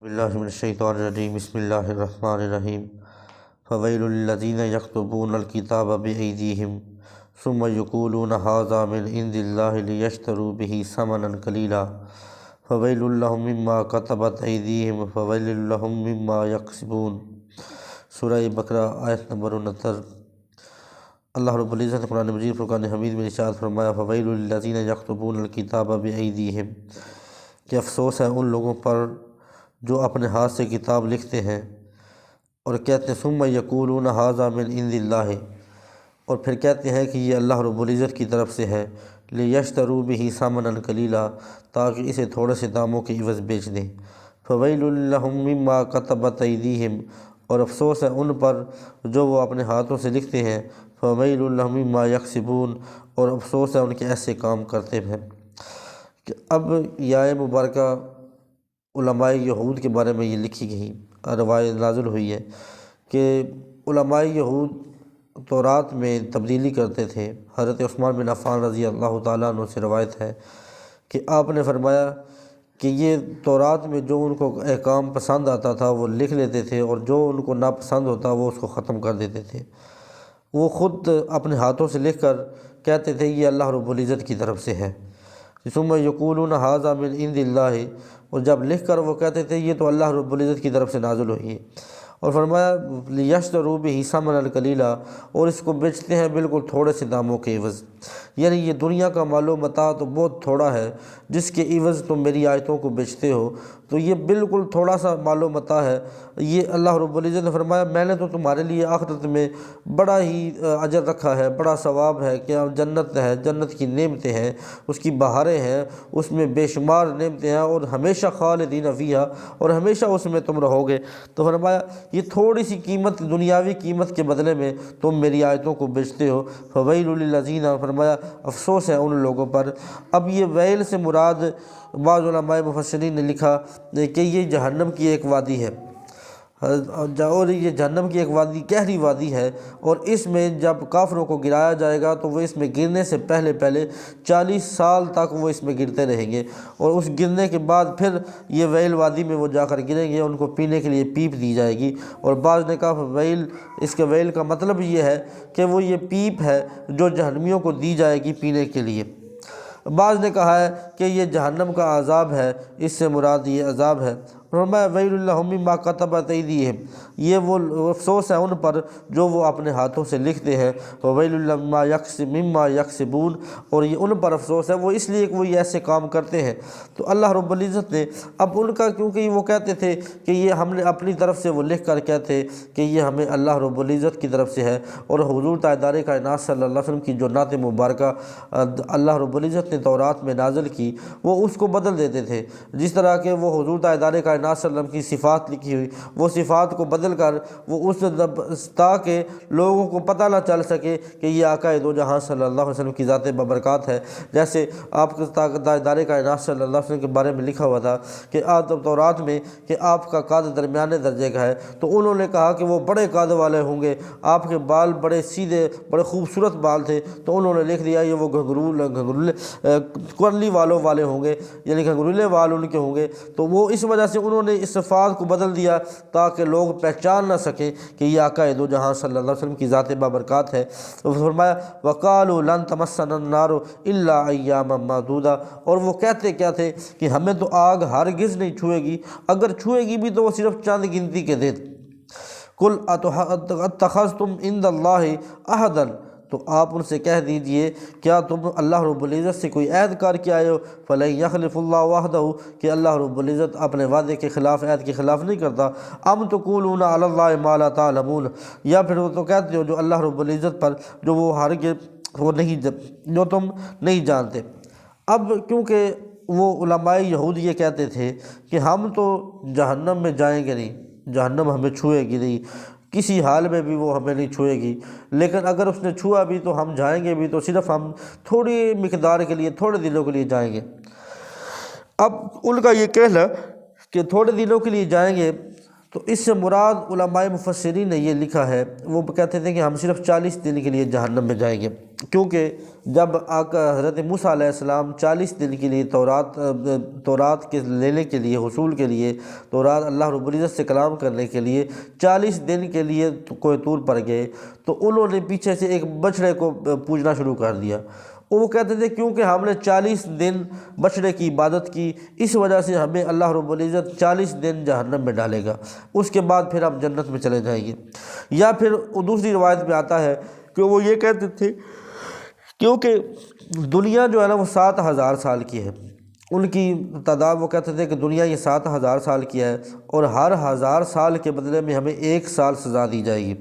باللہ من الشیطان الرجیم بسم اللہ الرحمن الرحیم فویل للذین یکتبون الکتاب بایدیہم ثم یقولون ھذا من عند اللہ لیشتروا بہ ثمنا قلیلا فویل لہم مما کتبت ایدیہم فویل لہم مما یکسبون۔ سورہ بقرہ آیت نمبر 69۔ اللہ رب العزت نے قرآن مجید فرقان حمید میں ارشاد فرمایا فویل للذین یکتبون الکتاب بایدیہم، کہ افسوس ہے ان لوگوں پر جو اپنے ہاتھ سے کتاب لکھتے ہیں اور کہتے ہیں ثم یقولون ھذا من عند اللہ، اور پھر کہتے ہیں کہ یہ اللہ رب العزت کی طرف سے ہے، لیشتروا بہ ثمنا قلیلا، تاکہ اسے تھوڑے سے داموں کے عوض بیچ دیں۔ فویل لہم مما کتبت ایدیہم، اور افسوس ہے ان پر جو وہ اپنے ہاتھوں سے لکھتے ہیں، فویل لہم مما یکسبون، اور افسوس ہے ان کے ایسے کام کرتے ہیں۔ کہ اب یہ آیت مبارکہ علماء یہود کے بارے میں یہ لکھی گئی روایت نازل ہوئی ہے کہ علماء یہود تورات میں تبدیلی کرتے تھے۔ حضرت عثمان بن عفان رضی اللہ تعالیٰ عنہ سے روایت ہے کہ آپ نے فرمایا کہ یہ تورات میں جو ان کو احکام پسند آتا تھا وہ لکھ لیتے تھے، اور جو ان کو ناپسند ہوتا وہ اس کو ختم کر دیتے تھے۔ وہ خود اپنے ہاتھوں سے لکھ کر کہتے تھے یہ اللہ رب العزت کی طرف سے ہے، ثم یقولون ھذا من عند اللہ، اور جب لکھ کر وہ کہتے تھے یہ تو اللہ رب العزت کی طرف سے نازل ہوئی ہے، اور فرمایا لیشتروا بہ ثمنا قلیلا، اور اس کو بیچتے ہیں بالکل تھوڑے سے داموں کے عوض۔ یعنی یہ دنیا کا مال و متاع تو بہت تھوڑا ہے جس کے عوض تم میری آیتوں کو بیچتے ہو، تو یہ بالکل تھوڑا سا مال و متاع ہے۔ یہ اللہ رب العزت نے فرمایا میں نے تو تمہارے لیے آخرت میں بڑا ہی اجر رکھا ہے، بڑا ثواب ہے، کہ جنت ہے، جنت کی نعمتیں ہیں، اس کی بہاریں ہیں، اس میں بے شمار نعمتیں ہیں، اور ہمیشہ خالدین فیہا، اور ہمیشہ اس میں تم رہو گے۔ تو فرمایا یہ تھوڑی سی قیمت، دنیاوی قیمت کے بدلے میں تم میری آیتوں کو بیچتے ہو۔ فویل للذین، فرمایا افسوس ہے ان لوگوں پر۔ اب یہ ویل سے مراد بعض علماء مفسرین نے لکھا کہ یہ جہنم کی ایک وادی ہے، اور یہ جہنم کی ایک وادی گہری وادی ہے، اور اس میں جب کافروں کو گرایا جائے گا تو وہ اس میں گرنے سے پہلے 40 سال تک وہ اس میں گرتے رہیں گے، اور اس گرنے کے بعد پھر یہ ویل وادی میں وہ جا کر گریں گے، ان کو پینے کے لیے پیپ دی جائے گی۔ اور بعض نے کہا ویل، اس کے ویل کا مطلب یہ ہے کہ وہ یہ پیپ ہے جو جہنمیوں کو دی جائے گی پینے کے لیے۔ بعض نے کہا ہے کہ یہ جہنم کا عذاب ہے، اس سے مراد یہ عذاب ہے۔ فرمایا ویل لہم مما کتبت ایدیہم، یہ وہ افسوس ہے ان پر جو وہ اپنے ہاتھوں سے لکھتے ہیں، ویل لہم مما یکسبون، اور یہ ان پر افسوس ہے وہ اس لیے کہ وہ یہ ایسے کام کرتے ہیں۔ تو اللہ رب العزت نے اب ان کا، کیونکہ وہ کہتے تھے کہ یہ ہم نے اپنی طرف سے وہ لکھ کر کہتے کہ یہ ہمیں اللہ رب العزت کی طرف سے ہے، اور حضور تاجدار کائنات صلی اللہ علیہ وسلم کی جو نعت مبارکہ اللہ رب العزت نے تورات میں نازل کی وہ اس کو بدل دیتے تھے، جس طرح کہ وہ حضور تاجدار کائنات صلی اللہ علیہ وسلم کی صفات لکھی ہوئی، وہ صفات کو بدل کر وہ اس تاکہ لوگوں کو پتہ نہ چل سکے کہ یہ آقا دو جہاں صلی اللہ علیہ وسلم کی ذات بابرکات ہے۔ جیسے آپ کے تاجدار کائنات صلی اللہ علیہ وسلم کے بارے میں لکھا ہوا تھا کہ تورات میں کہ آپ کا قد درمیانے درجے کا ہے، تو انہوں نے کہا کہ وہ بڑے قد والے ہوں گے، آپ کے بال بڑے سیدھے بڑے خوبصورت بال تھے، تو انہوں نے لکھ دیا یہ وہ گھنگرولے کرلی والوں والے ہوں گے، یعنی گھنگرولے وال ان کے ہوں گے۔ تو وہ اس وجہ سے انہوں نے اس صفات کو بدل دیا تاکہ لوگ پہچان نہ سکیں کہ یہ آقا دو جہاں صلی اللہ علیہ وسلم کی ذات بابرکات ہے۔ تو فرمایا وقالوا لن تمسنا النار الا ایاما معدودا، اور وہ کہتے کیا تھے کہ ہمیں تو آگ ہرگز نہیں چھوئے گی، اگر چھوئے گی بھی تو وہ صرف چند گنتی کے دن۔ قل اتخذتم عند اللہ عہدا، تو آپ ان سے کہہ دیجئے کیا تم اللہ رب العزت سے کوئی عہد کار کے آئے ہو؟ فلن یخلف اللہ وعدہ، کہ اللہ رب العزت اپنے وعدے کے خلاف، عہد کے خلاف نہیں کرتا۔ ام تقولون علی اللہ ما لا تعلمون، یا پھر وہ تو کہتے ہو جو اللہ رب العزت پر جو وہ ہرگز وہ نہیں، جو تم نہیں جانتے۔ اب کیونکہ وہ علماء یہود یہ کہتے تھے کہ ہم تو جہنم میں جائیں گے نہیں، جہنم ہمیں چھوئے گی نہیں، کسی حال میں بھی وہ ہمیں نہیں چھوئے گی، لیکن اگر اس نے چھوا بھی تو ہم جائیں گے بھی تو صرف ہم تھوڑی مقدار کے لیے، تھوڑے دنوں کے لیے جائیں گے۔ اب ان کا یہ کہنا کہ تھوڑے دنوں کے لیے جائیں گے، تو اس سے مراد علماء مفسرین نے یہ لکھا ہے، وہ کہتے تھے کہ ہم صرف 40 دن کے لیے جہنم میں جائیں گے، کیونکہ جب آقا حضرت موسیٰ علیہ السلام 40 دن کے لیے تورات کے لینے کے لیے، حصول کے لیے، تورات اللہ رب العزت سے کلام کرنے کے لیے 40 دن کے لیے کوہ طور پر گئے، تو انہوں نے پیچھے سے ایک بچڑے کو پوجنا شروع کر دیا۔ وہ کہتے تھے کیونکہ ہم نے 40 دن بچڑے کی عبادت کی، اس وجہ سے ہمیں اللہ رب العزت 40 دن جہنم میں ڈالے گا، اس کے بعد پھر ہم جنت میں چلے جائیں گے۔ یا پھر دوسری روایت میں آتا ہے کہ وہ یہ کہتے تھے کیونکہ دنیا جو ہے نا وہ 7000 سال کی ہے، ان کی تعداد، وہ کہتے تھے کہ دنیا یہ 7000 سال کی ہے اور ہر 1000 سال کے بدلے میں ہمیں 1 سال سزا دی جائے گی،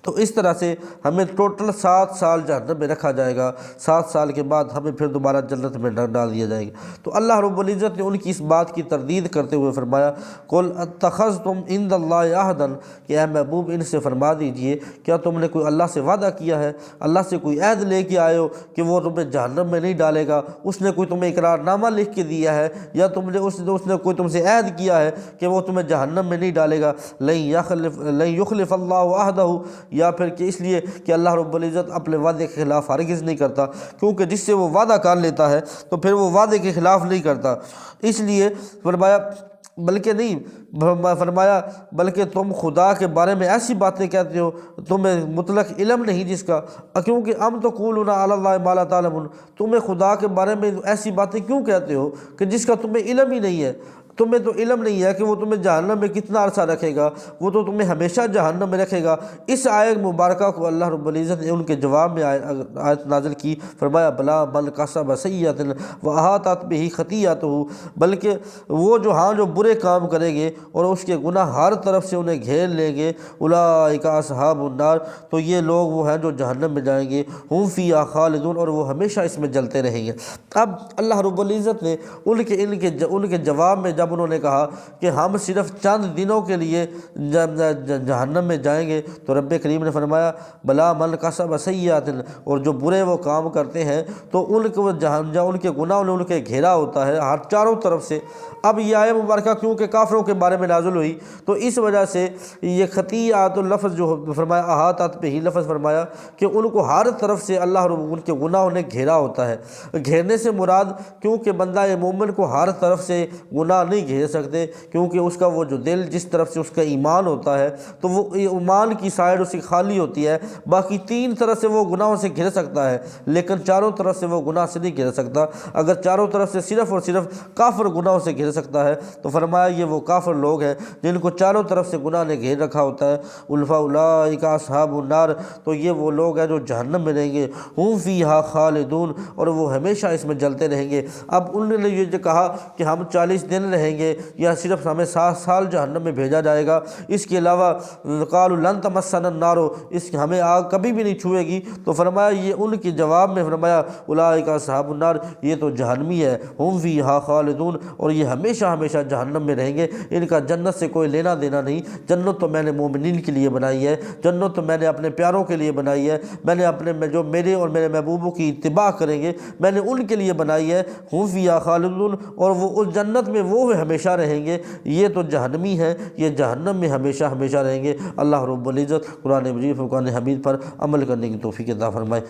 تو اس طرح سے ہمیں ٹوٹل 7 سال جہنم میں رکھا جائے گا، 7 سال کے بعد ہمیں پھر دوبارہ جنت میں ڈال دیا جائے گا۔ تو اللہ رب العزت نے ان کی اس بات کی تردید کرتے ہوئے فرمایا، قل اتخذتم عند اللہ عہدا، کہ اے محبوب ان سے فرما دیجئے کیا تم نے کوئی اللہ سے وعدہ کیا ہے، اللہ سے کوئی عہد لے کے آئے ہو کہ وہ تمہیں جہنم میں نہیں ڈالے گا، اس نے کوئی تمہیں اقرار نامہ لکھ کے دیا ہے، یا اس نے کوئی تم سے عہد کیا ہے کہ وہ تمہیں جہنم میں نہیں ڈالے گا، لن یخلف اللہ عہدہ، یا پھر کہ اس لیے کہ اللہ رب العزت اپنے وعدے کے خلاف ہرگز نہیں کرتا، کیونکہ جس سے وہ وعدہ کر لیتا ہے تو پھر وہ وعدے کے خلاف نہیں کرتا، اس لیے فرمایا بلکہ تم خدا کے بارے میں ایسی باتیں کہتے ہو تمہیں مطلق علم نہیں جس کا، کیونکہ ام تقولون علی اللہ ما لا تعلمون، تمہیں خدا کے بارے میں ایسی باتیں کیوں کہتے ہو کہ جس کا تمہیں علم ہی نہیں ہے، تمہیں تو علم نہیں ہے کہ وہ تمہیں جہنم میں کتنا عرصہ رکھے گا، وہ تو تمہیں ہمیشہ جہنم میں رکھے گا۔ اس آیت مبارکہ کو اللہ رب العزت نے ان کے جواب میں آیت نازل کی، فرمایا بلا من کسب سیئۃ واحاطت بہ خطیئتہ، بلکہ وہ جو برے کام کریں گے اور اس کے گناہ ہر طرف سے انہیں گھیر لیں گے، اولئک اصحاب النار، تو یہ لوگ وہ ہیں جو جہنم میں جائیں گے، ہم فیہا خالدون، اور وہ ہمیشہ اس میں جلتے رہیں گے۔ اب اللہ رب العزت نے ان کے جواب میں جب انہوں نے کہا کہ ہم صرف چند دنوں کے لیے جہنم میں جائیں گے، تو رب کریم نے فرمایا بلا من کسب سیئات، اور جو برے وہ کام کرتے ہیں تو ان کے گناہوں نے ان کے گھیرا ہوتا ہے ہر چاروں طرف سے۔ اب یہ آیت مبارکہ کیونکہ کافروں کے بارے میں نازل ہوئی تو اس وجہ سے یہ خطیئات اللفظ جو فرمایا احاطت پہ ہی لفظ فرمایا کہ ان کو ہر طرف سے اللہ ان کے گناہوں نے گھیرا ہوتا ہے۔ گھیرنے سے مراد کیونکہ بندہ مومن کو ہر طرف سے گناہ نہیں گھیر سکتے، کیونکہ اس کا وہ جو دل جس طرف سے اس کا ایمان ہوتا ہے تو وہ ایمان کی سائڈ اس کی خالی ہوتی ہے، باقی 3 طرف سے وہ گناہوں سے گھر سکتا ہے لیکن چاروں طرف سے وہ گناہ سے نہیں گھر سکتا۔ اگر چاروں طرف سے صرف اور صرف کافر گناہوں سے گھر سکتا ہے تو فرمایا یہ وہ کافر لوگ ہیں جن کو چاروں طرف سے گناہ نے گھیر رکھا ہوتا ہے، اولئک اصحاب النار، تو یہ وہ لوگ ہیں جو جہنم میں رہیں گے، ہم فیہا خالدون، اور وہ ہمیشہ اس میں جلتے رہیں گے۔ اب انہوں نے یہ جو کہا کہ ہم 40 دن رہیں گے یا صرف ہمیں 7 سال جہنم میں بھیجا جائے گا، اس کے علاوہ قالوا لن تمسنا النار، ہمیں آگ کبھی بھی نہیں چھوئے گی، تو فرمایا یہ ان کے جواب میں فرمایا اولئک اصحاب النار، یہ تو جہنمی ہے، ہم فیہا خالدون، اور یہ ہمیشہ ہمیشہ جہنم میں رہیں گے، ان کا جنت سے کوئی لینا دینا نہیں۔ جنت تو میں نے مومنین کے لیے بنائی ہے، جنت تو میں نے اپنے پیاروں کے لیے بنائی ہے، میں نے جو میرے اور میرے محبوبوں کی اتباع کریں گے میں نے ان کے لیے بنائی ہے، ہم فیہا خالدون، اور وہ اس جنت میں وہ ہمیشہ رہیں گے، یہ تو جہنمی ہے، یہ جہنم میں ہمیشہ ہمیشہ رہیں گے۔ اللہ رب العزت قرآن مجید فرقان حمید پر عمل کرنے کی توفیق عطا فرمائے۔